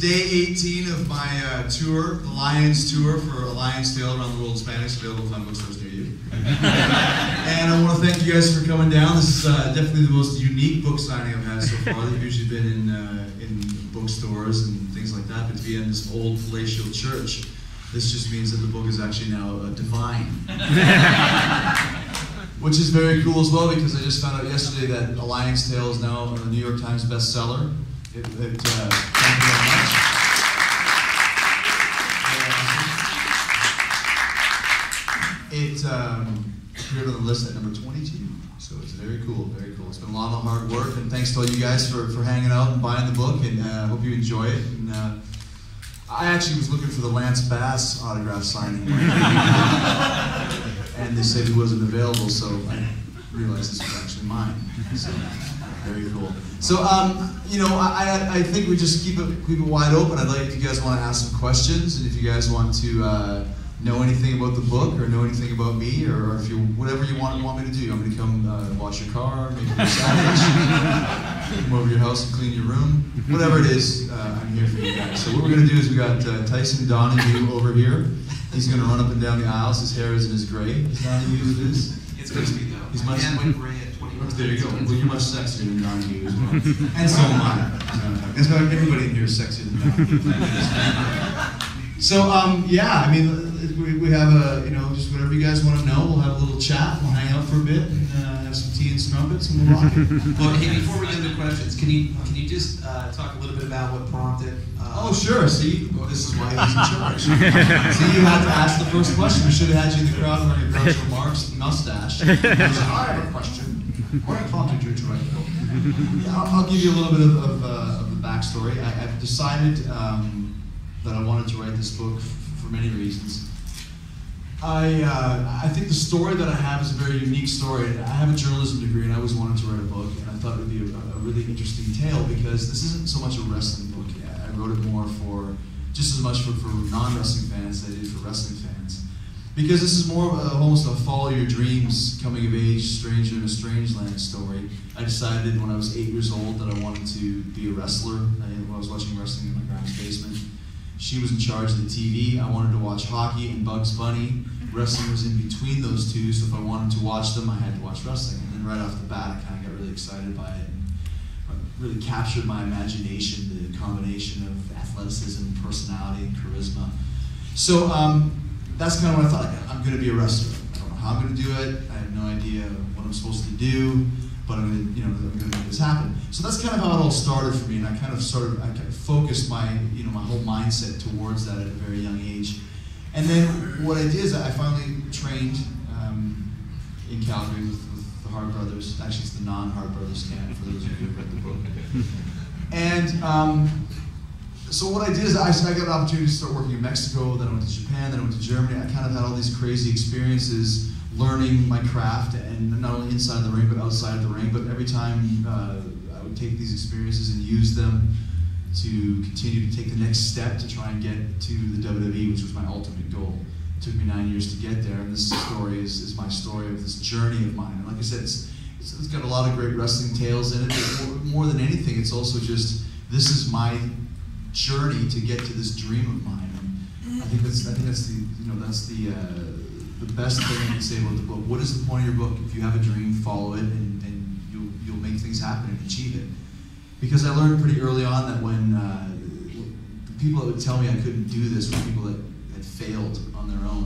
day 18 of my tour, the Lions Tour for A Lion's Tale Around the World in Spanish, available on bookstores near you. And I want to thank you guys for coming down. This is definitely the most unique book signing I've had so far. They've usually been in bookstores and things like that, but to be in this old palatial church, this just means that the book is actually now divine. Which is very cool as well, because I just found out yesterday that A Lion's Tale is now a New York Times bestseller. Thank you very much. It appeared on the list at number 22, so it's very cool, very cool. It's been a lot of hard work, and thanks to all you guys for hanging out and buying the book, and I hope you enjoy it. And I actually was looking for the Lance Bass autograph signing, and they said he wasn't available, so I realized this was actually mine. So, very cool. So, you know, I think we just keep it wide open. I'd like, if you guys want to ask some questions, and if you guys want to know anything about the book, or know anything about me, or if you, whatever you want me to do. You want me to come wash your car, make you a sandwich, come over to your house and clean your room, whatever it is, I'm here for you guys. So what we're going to do is we got Tyson Donahue over here. He's going to run up and down the aisles. His hair isn't as gray as Donahue is. It's going to be though. He's much went gray at 21. There you go. Well, you're much sexier than Donahue as well. And so am I. That's why everybody in here is sexier than Donahue. So, yeah, I mean, we have a, you know, just whatever you guys want to know. We'll have a little chat. We'll hang out for a bit and have some tea and strumpets, and we'll rock it. Well, hey, before we get into questions, can you just talk a little bit about what prompted? Oh, sure. See, well, this is why he's in charge. See, you had to ask the first question. We should have had you in the crowd wearing a Groucho Marx mustache. I have a question. What prompted you to write the book? Yeah, I'll give you a little bit of the backstory. I've decided that I wanted to write this book for many reasons. I think the story that I have is a very unique story. I have a journalism degree, and I always wanted to write a book, and I thought it would be a really interesting tale, because this isn't so much a wrestling book. I wrote it more for, just as much for non-wrestling fans as I did for wrestling fans. Because this is more of almost a follow your dreams, coming of age, stranger in a strange land story. I decided when I was 8 years old that I wanted to be a wrestler. When I was watching wrestling in my grandma's basement, she was in charge of the TV. I wanted to watch hockey and Bugs Bunny. Wrestling was in between those two, so if I wanted to watch them, I had to watch wrestling. And then right off the bat, I kind of got really excited by it. And really captured my imagination, the combination of athleticism, personality, and charisma. So that's kind of what I thought. I'm going to be a wrestler. I don't know how I'm going to do it. I have no idea what I'm supposed to do, but I'm going to, I'm going to make this happen. So that's kind of how it all started for me, and I kind of focused my, my whole mindset towards that at a very young age. And then what I did is I finally trained in Calgary with the Hart Brothers. Actually, it's the non-Hart Brothers camp, for those of you who have read the book. And so what I did is I got an opportunity to start working in Mexico, then I went to Japan, then I went to Germany. I kind of had all these crazy experiences learning my craft, and not only inside the ring, but outside the ring. But every time I would take these experiences and use them to continue to take the next step to try and get to the WWE, which was my ultimate goal. It took me 9 years to get there, and this story is my story of this journey of mine. And like I said, it's got a lot of great wrestling tales in it, but more than anything, it's also just, this is my journey to get to this dream of mine. And I think that's the best thing I can say about the book. What is the point of your book? If you have a dream, follow it, and you'll make things happen and achieve it. Because I learned pretty early on that when the people that would tell me I couldn't do this were people that had failed on their own.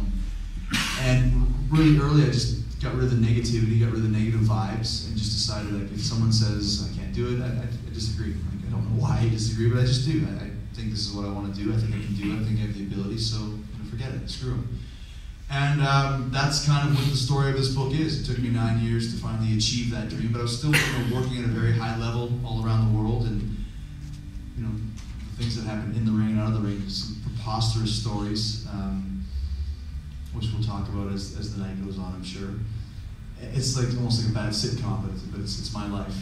And really early, I just got rid of the negativity, got rid of the negative vibes, and just decided, like, if someone says I can't do it, I disagree. Like, I don't know why I disagree, but I just do. I think this is what I want to do. I think I can do it. I think I have the ability, so forget it. Screw it. And that's kind of what the story of this book is. It took me 9 years to finally achieve that dream, but I was still working at a very high level all around the world, and the things that happen in the ring and out of the ring, some preposterous stories, which we'll talk about as the night goes on, I'm sure. It's like almost like a bad sitcom, but it's my life.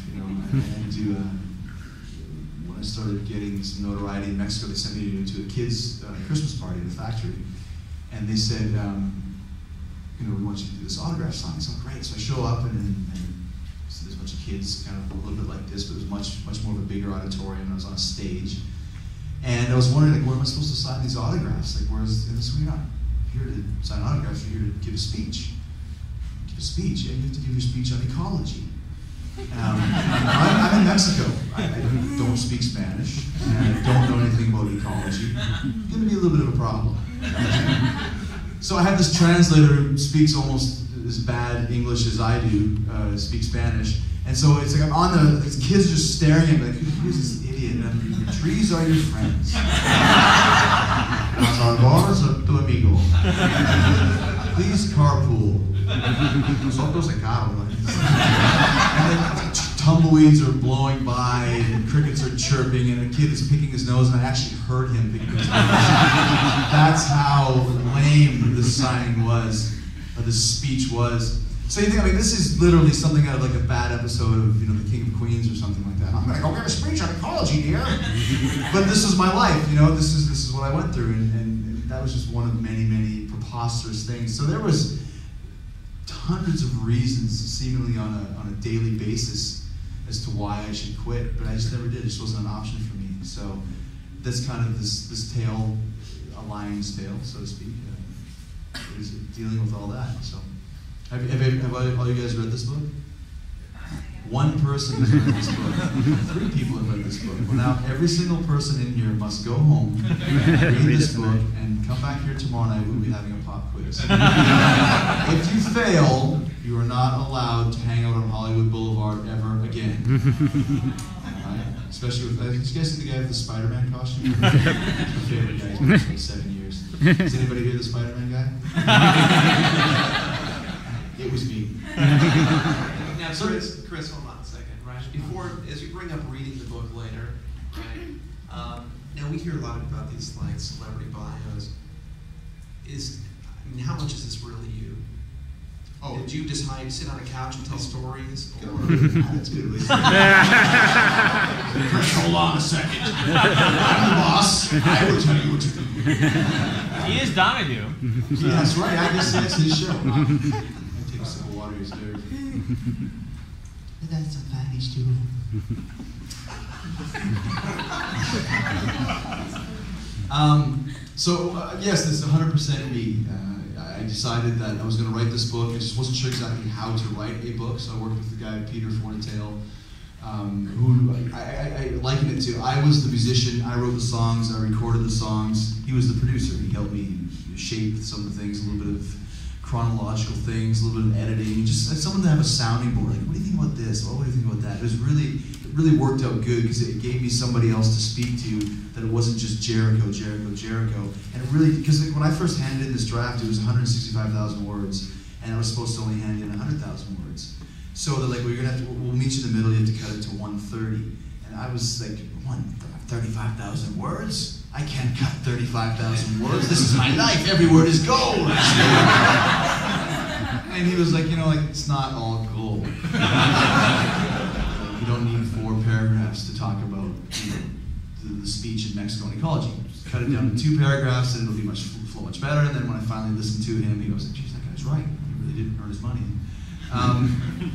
When I started getting some notoriety in Mexico, they sent me to a kid's Christmas party at a factory. And they said, we want you to do this autograph signing. So great. So I show up, and so there's a bunch of kids, kind of a little bit like this, but it was much more of a bigger auditorium, and I was on a stage. And I was wondering, like, where am I supposed to sign these autographs? Like, where's, and so we're not here to sign autographs, you're here to give a speech. Give a speech, and you have to give your speech on ecology. I'm in Mexico. I don't speak Spanish, and I don't know anything about ecology. It's going to be a little bit of a problem. So I have this translator who speaks almost as bad English as I do, speak Spanish. And so it's like I'm on the, these kids are just staring at me like, who's this idiot? And the trees are your friends. Los árboles son tu amigo. Please carpool. Nosotros en carro. And then tumbleweeds are blowing by, and crickets are chirping, and a kid is picking his nose, and I actually heard him picking his nose. That's how lame this signing was, or this speech was. So you think, I mean, this is literally something out of like a bad episode of, you know, The King of Queens or something like that. I'm gonna go give a speech on ecology, dear. But this is my life, you know, this is what I went through, and that was just one of many, many preposterous things. So there was hundreds of reasons, seemingly on a daily basis, as to why I should quit, but I just never did. It just wasn't an option for me. So that's kind of this tale, a lion's tale, so to speak, is dealing with all that. So. Have all you guys read this book? One person has read this book. 3 people have read this book. Well, now every single person in here must go home, read this book, and come back here tomorrow night. We'll be having a pop quiz. If you fail, you are not allowed to hang out on Hollywood Boulevard ever again. Right? Especially with, did you guys see the guy with the Spider-Man costume? My favorite guy. He's been for like 7 years. Is anybody here the Spider-Man guy? It was me. Now, Chris, hold on a second, right? Before, as you bring up reading the book later, right? Now we hear a lot about these like celebrity bios. I mean, how much is this really you? Oh, did you just sit on a couch and tell stories? Or that's good. Chris, hold on a second. I'm the boss. I will tell you what to do. He is Donahue. Yeah, that's right. I guess that's his show. Take a sip of water, he's there. That's a package too. Yes, this is 100% me. I decided that I was going to write this book. I just wasn't sure exactly how to write a book, so I worked with the guy, Peter Fornatail, who I liken it to. I was the musician, I wrote the songs, I recorded the songs. He was the producer. He helped me shape some of the things, a little bit of chronological things, a little bit of editing, just someone to have a sounding board. Like, what do you think about this? What do you think about that? It really worked out good because it gave me somebody else to speak to, that it wasn't just Jericho. And it really, because when I first handed in this draft, it was 165,000 words, and I was supposed to only hand in 100,000 words. So they're like, well, you're gonna have to, we'll meet you in the middle, you have to cut it to 130. And I was like, 35,000 words? I can't cut 35,000 words. This is my life. Every word is gold. And he was like, you know, like, it's not all gold. You don't need 4 paragraphs to talk about, you know, the speech in Mexico and ecology. Just cut it down to 2 paragraphs, and it'll be flow much better. And then when I finally listened to him, he was like, geez, that guy's right. He really didn't earn his money.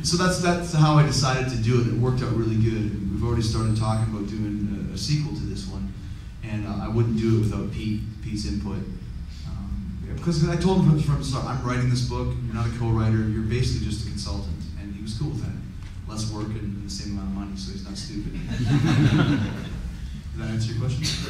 So that's how I decided to do it. It worked out really good. We've already started talking about doing a sequel to this one, and I wouldn't do it without Pete's input. Because I told him from the start, I'm writing this book, you're not a co-writer, you're basically just a consultant. And he was cool with that. Less work and the same amount of money, so he's not stupid. Did that answer your question?